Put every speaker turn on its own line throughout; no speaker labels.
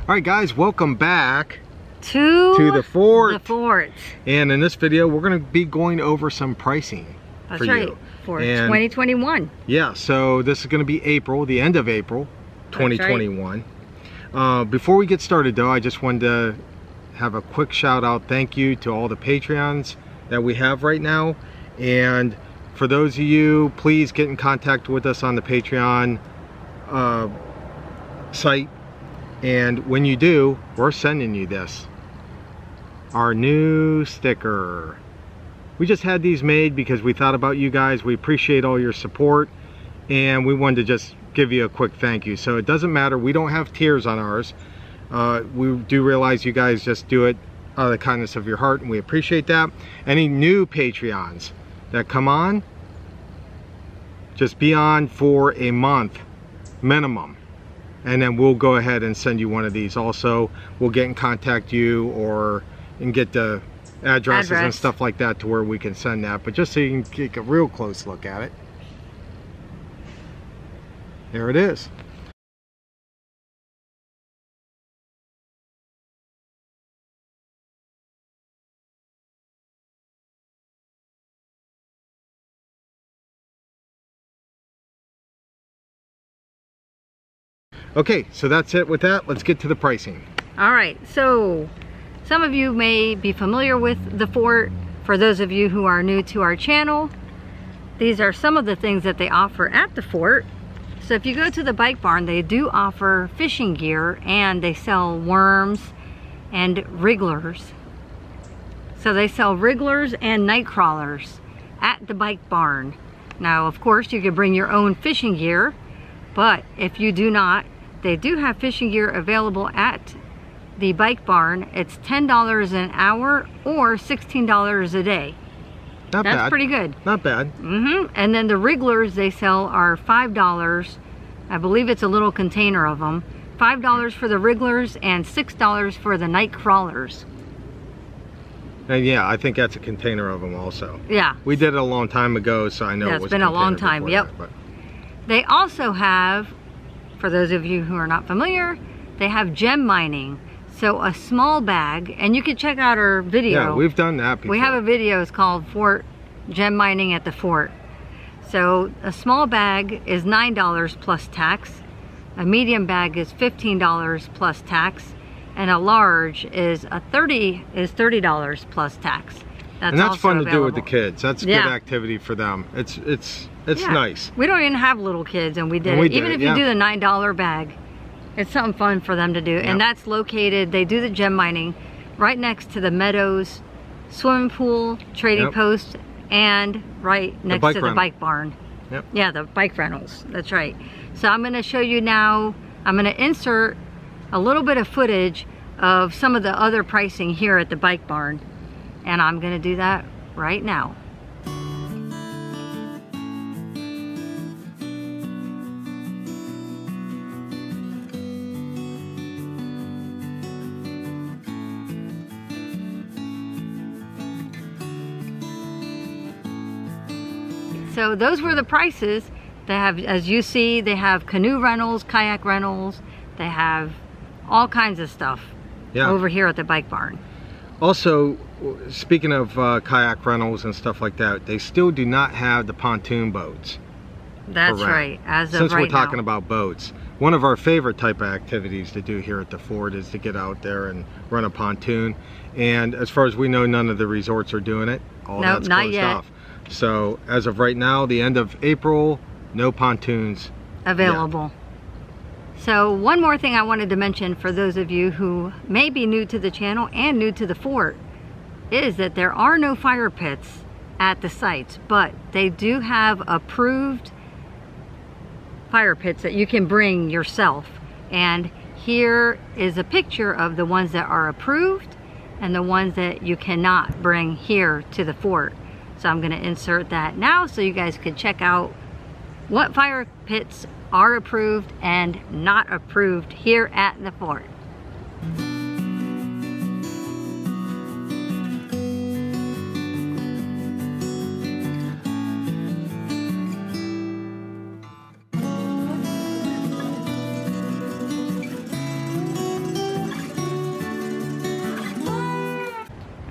All right, guys, welcome back
to
the fort.
The fort.
And in this video, we're going to be going over some pricing.
That's
for
right.
you.
For
and
2021.
Yeah, so this is going to be April, the end of April, 2021. Right. Before we get started, though, I just wanted to have a quick shout out, thank you to all the Patreons that we have right now. And for those of you, please get in contact with us on the Patreon site. And when you do, we're sending you this, our new sticker. We just had these made because we thought about you guys. We appreciate all your support, and we wanted to just give you a quick thank you. So it doesn't matter, we don't have tiers on ours. We do realize you guys just do it out of the kindness of your heart, and we appreciate that. Any new Patreons that come on, just be on for a month minimum, and then we'll go ahead and send you one of these. Also, we'll get in contact and get the addresses and stuff like that to where we can send that. But just so you can take a real close look at it, there it is. Okay, so that's it with that. Let's get to the pricing.
All right, so some of you may be familiar with the fort. For those of you who are new to our channel, these are some of the things that they offer at the fort. So if you go to the bike barn, they do offer fishing gear, and they sell worms and wrigglers. So they sell wrigglers and night crawlers at the bike barn. Now, of course, you could bring your own fishing gear, but if you do not, they do have fishing gear available at the bike barn. It's $10 an hour or $16 a day.
Not bad.
That's pretty good.
Not bad.
And then the wrigglers they sell are $5. I believe it's a little container of them. $5 for the wrigglers and $6 for the night crawlers.
And yeah, I think that's a container of them also.
Yeah.
We did it a long time ago, so I know
yeah,
it was
been a long time. Yep.
That, but.
They also have, for those of you who are not familiar, they have gem mining. So a small bag, and you can check out our video.
Yeah, we've done that before.
We have a video, it's called Fort Gem Mining at the Fort. So a small bag is $9 plus tax. A medium bag is $15 plus tax. And a large is $30 plus tax.
And that's fun to do with the
available.
kids. That's a good activity for them. It's nice.
We don't even have little kids, and we did it. Even if you do the $9 bag, it's something fun for them to do. And that's located, they do the gem mining right next to the Meadows swimming pool, trading post, and right next to the bike barn.
Yep.
Yeah, the bike rentals, that's right. So I'm gonna show you now, I'm gonna insert a little bit of footage of some of the other pricing here at the bike barn. And I'm gonna do that right now. So those were the prices. They have, as you see, they have canoe rentals, kayak rentals, they have all kinds of stuff over here at the bike barn. Also,
speaking of kayak rentals and stuff like that, they still do not have the pontoon boats.
That's right, as of right now.
Since we're talking about boats, one of our favorite type of activities to do here at the fort is to get out there and run a pontoon. And as far as we know, none of the resorts are doing it. All that's closed off. So as of right now, the end of April, no pontoons
available. So one more thing I wanted to mention for those of you who may be new to the channel and new to the fort is that there are no fire pits at the sites, but they do have approved fire pits that you can bring yourself. And here is a picture of the ones that are approved and the ones that you cannot bring here to the fort. So I'm going to insert that now so you guys can check out what fire pits are approved and not approved here at the fort.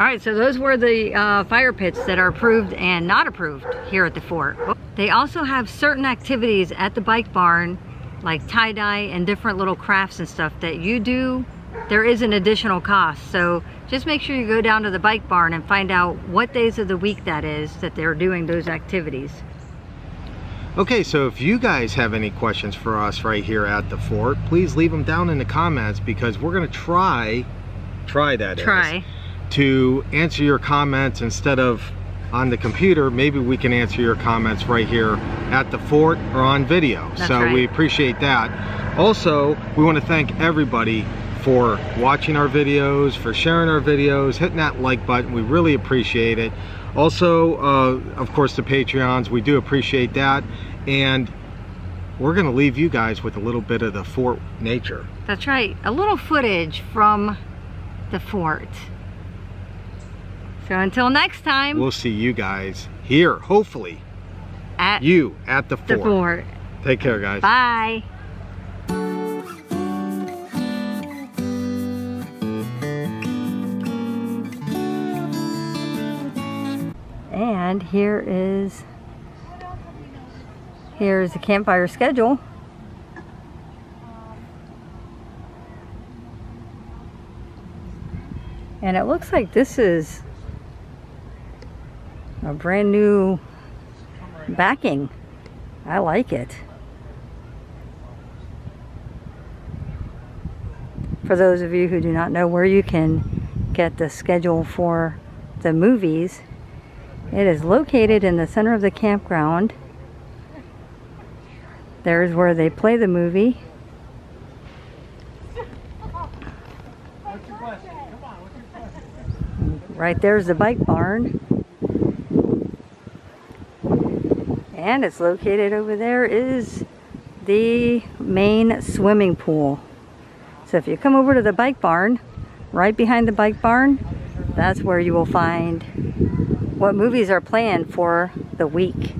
All right, so those were the fire pits that are approved and not approved here at the fort. They also have certain activities at the bike barn, like tie-dye and different little crafts and stuff that you do. There is an additional cost, so just make sure you go down to the bike barn and find out what days of the week that is that they're doing those activities.
Okay, so if you guys have any questions for us right here at the fort, please leave them down in the comments, because we're going to try to answer your comments instead of on the computer. Maybe we can answer your comments right here at the fort or on video.
That's
so
right.
We appreciate that. Also, we want to thank everybody for watching our videos, for sharing our videos, hitting that like button. We really appreciate it. Also, of course, the Patreons, we do appreciate that. And we're going to leave you guys with a little bit of the fort nature.
That's right, a little footage from the fort. So until next time,
we'll see you guys here, hopefully, at the fort. Take care, guys.
Bye. And here's the campfire schedule. And it looks like this is a brand new backing. I like it. For those of you who do not know where you can get the schedule for the movies, it is located in the center of the campground. There's where they play the movie. Right there's the bike barn. And it's located over there is the main swimming pool. So if you come over to the bike barn, right behind the bike barn, that's where you will find what movies are planned for the week.